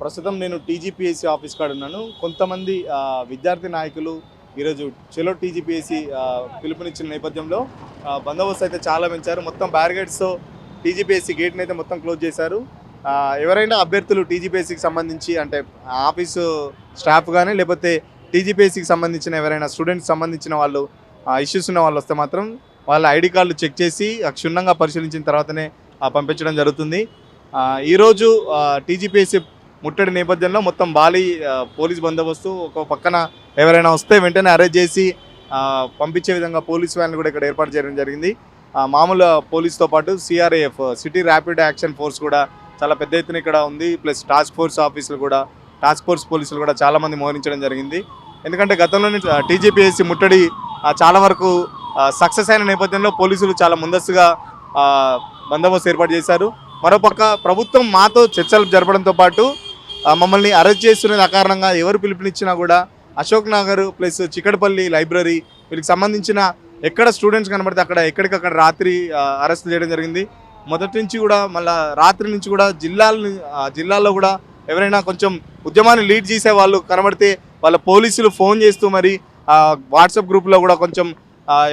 ప్రస్తుతం నేను TGPSC office కాడ ఉన్నాను. కొంతమంది విద్యార్థి నాయకులు ఈరోజు చలో టీజీపీఎస్సీ పిలుపునిచ్చిన నేపథ్యంలో బందోబస్తు అయితే చాలా పెంచారు. మొత్తం బ్యారిగేడ్స్తో టీజీపీఎస్సీ గేట్ని అయితే మొత్తం క్లోజ్ చేశారు. ఎవరైనా అభ్యర్థులు టీజీపీఎస్సీకి సంబంధించి అంటే ఆఫీసు స్టాఫ్ కానీ లేకపోతే టీజీపీఎస్సీకి సంబంధించిన ఎవరైనా స్టూడెంట్స్ సంబంధించిన వాళ్ళు ఇష్యూస్ ఉన్న వాళ్ళు వస్తే మాత్రం వాళ్ళ ఐడి కార్డులు చెక్ చేసి క్షుణ్ణంగా పరిశీలించిన తర్వాతనే పంపించడం జరుగుతుంది. ఈరోజు టీజీపీఎస్సీ ముట్టడి నేపథ్యంలో మొత్తం భారీ పోలీస్ బందోబస్తు, ఒక పక్కన ఎవరైనా వస్తే వెంటనే అరెస్ట్ చేసి పంపించే విధంగా పోలీస్ వ్యాన్లు కూడా ఇక్కడ ఏర్పాటు చేయడం జరిగింది. మామూలు పోలీస్తో పాటు సిఆర్ఏఎఫ్ సిటీ ర్యాపిడ్ యాక్షన్ ఫోర్స్ కూడా చాలా పెద్ద ఎత్తున ఇక్కడ ఉంది. ప్లస్ టాస్క్ ఫోర్స్ ఆఫీసులు కూడా, టాస్క్ ఫోర్స్ పోలీసులు కూడా చాలామంది మోహరించడం జరిగింది. ఎందుకంటే గతంలోనే టీజీపీఎస్సీ ముట్టడి చాలా వరకు సక్సెస్ అయిన నేపథ్యంలో పోలీసులు చాలా ముందస్తుగా బందోబస్తు ఏర్పాటు చేశారు. మరోపక్క ప్రభుత్వం మాతో చర్చలు జరపడంతో పాటు మమ్మల్ని అరెస్ట్ చేస్తున్నది అకారణంగా ఎవరు పిలుపునిచ్చినా కూడా అశోక్ నగర్ ప్లస్ చిక్కడపల్లి లైబ్రరీ వీళ్ళకి సంబంధించిన ఎక్కడ స్టూడెంట్స్ కనబడితే అక్కడ ఎక్కడికక్కడ రాత్రి అరెస్ట్ చేయడం జరిగింది. మొదటి నుంచి కూడా మళ్ళీ రాత్రి నుంచి కూడా జిల్లాల్లో కూడా ఎవరైనా కొంచెం ఉద్యమాన్ని లీడ్ చేసే వాళ్ళు కనబడితే వాళ్ళ పోలీసులు ఫోన్ చేస్తూ మరి వాట్సాప్ గ్రూప్లో కూడా కొంచెం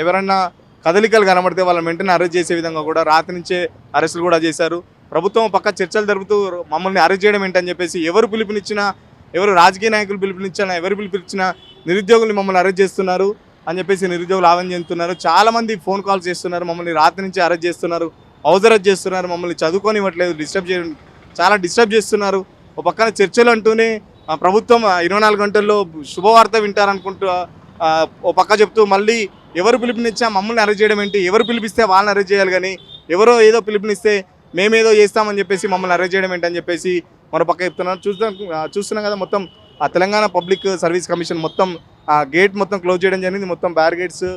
ఎవరైనా కదలికలు కనబడితే వాళ్ళని వెంటనే అరెస్ట్ చేసే విధంగా కూడా రాత్రి నుంచే అరెస్టులు కూడా చేశారు. ప్రభుత్వం పక్క చర్చలు జరుపుతూ మమ్మల్ని అరెస్ట్ చేయడం ఏంటని చెప్పేసి ఎవరు పిలుపునిచ్చినా, ఎవరు రాజకీయ నాయకులు పిలుపునిచ్చినా, ఎవరు పిలుపునిచ్చినా నిరుద్యోగులు మమ్మల్ని అరెస్ట్ చేస్తున్నారు అని చెప్పేసి నిరుద్యోగులు ఆవేదన చెందుతున్నారు. చాలామంది ఫోన్ కాల్స్ చేస్తున్నారు, మమ్మల్ని రాత్రి నుంచి అరెస్ట్ చేస్తున్నారు, హౌస్ అరెస్ట్ చేస్తున్నారు, మమ్మల్ని చదువుకోనివ్వట్లేదు, చాలా డిస్టర్బ్ చేస్తున్నారు. ఒక పక్కన చర్చలు అంటూనే ప్రభుత్వం 24 గంటల్లో శుభవార్త వింటారనుకుంటూ ఓ పక్క చెప్తూ మళ్ళీ ఎవరు పిలుపునిచ్చా మమ్మల్ని అరెస్ట్ చేయడం ఏంటి, ఎవరు పిలిపిస్తే వాళ్ళని అరెస్ట్ చేయాలి కానీ ఎవరో ఏదో పిలుపునిస్తే మేమేదో చేస్తామని చెప్పేసి మమ్మల్ని అరెస్ట్ చేయడం ఏంటని చెప్పేసి మరో పక్క చెప్తున్నారు. చూస్తున్నాం కదా, మొత్తం తెలంగాణ పబ్లిక్ సర్వీస్ కమిషన్ మొత్తం గేట్ మొత్తం క్లోజ్ చేయడం జరిగింది. మొత్తం బ్యారిగేడ్స్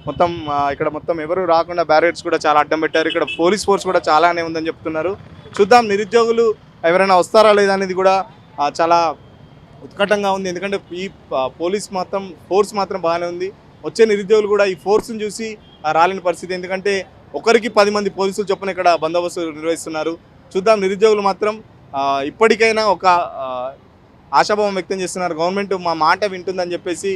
మొత్తం ఇక్కడ మొత్తం ఎవరు రాకుండా బ్యారిగేడ్స్ కూడా చాలా అడ్డం పెట్టారు. ఇక్కడ పోలీస్ ఫోర్స్ కూడా చాలానే ఉందని చెప్తున్నారు. చూద్దాం నిరుద్యోగులు ఎవరైనా వస్తారా లేదా అనేది కూడా చాలా ఉత్కటంగా ఉంది. ఎందుకంటే ఈ పోలీస్ ఫోర్స్ మాత్రం బాగానే ఉంది. వచ్చే నిరుద్యోగులు కూడా ఈ ఫోర్స్ని చూసి రాలేని పరిస్థితి. ఎందుకంటే ఒకరికి 10 మంది పోలీసులు చొప్పున ఇక్కడ బందోబస్తు నిర్వహిస్తున్నారు. చూద్దాం నిరుద్యోగులు మాత్రం ఇప్పటికైనా ఒక ఆశాభావం వ్యక్తం చేస్తున్నారు. గవర్నమెంట్ మా మాట వింటుందని చెప్పేసి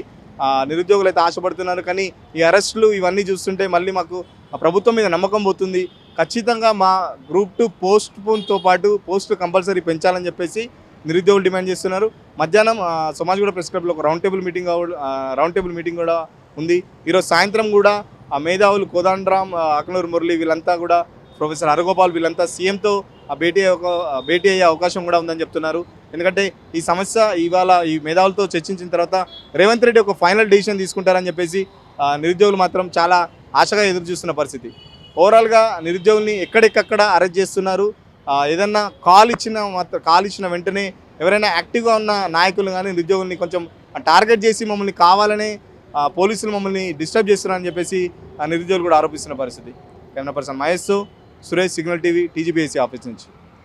నిరుద్యోగులు అయితే ఆశపడుతున్నారు. కానీ ఈ అరెస్టులు ఇవన్నీ చూస్తుంటే మళ్ళీ మాకు ప్రభుత్వం మీద నమ్మకం పోతుంది. ఖచ్చితంగా మా గ్రూప్ 2 పోస్ట్పోన్తో పాటు పోస్టులు కంపల్సరీ పెంచాలని చెప్పేసి నిరుద్యోగులు డిమాండ్ చేస్తున్నారు. మధ్యాహ్నం సమాజ్గూడ ప్రెస్ క్లబ్లో ఒక రౌండ్ టేబుల్ మీటింగ్ కూడా ఉంది. ఈరోజు సాయంత్రం కూడా మేధావులు కోదండరామ్, అక్నూరు మురళి వీళ్ళంతా కూడా, ప్రొఫెసర్ హరగోపాల్ వీళ్ళంతా సీఎంతో భేటీ అయ్యే అవకాశం కూడా ఉందని చెప్తున్నారు. ఎందుకంటే ఈ సమస్య ఇవాళ ఈ మేధావులతో చర్చించిన తర్వాత రేవంత్ రెడ్డి ఒక ఫైనల్ డెసిషన్ తీసుకుంటారని చెప్పేసి నిరుద్యోగులు మాత్రం చాలా ఆశగా ఎదురు చూస్తున్న పరిస్థితి. ఓవరాల్గా నిరుద్యోగుల్ని ఎక్కడికక్కడ అరెస్ట్ చేస్తున్నారు. ఏదన్నా కాల్ ఇచ్చిన వెంటనే ఎవరైనా యాక్టివ్గా ఉన్న నాయకులు కానీ నిరుద్యోగుల్ని కొంచెం టార్గెట్ చేసి మమ్మల్ని కావాలనే పోలీసులు మమ్మల్ని డిస్టర్బ్ చేస్తున్నారని చెప్పేసి నిరుద్యోగులు కూడా ఆరోపిస్తున్న పరిస్థితి. Camera person Mahesh, Suresh, signal TV, TGPSC office నుంచి.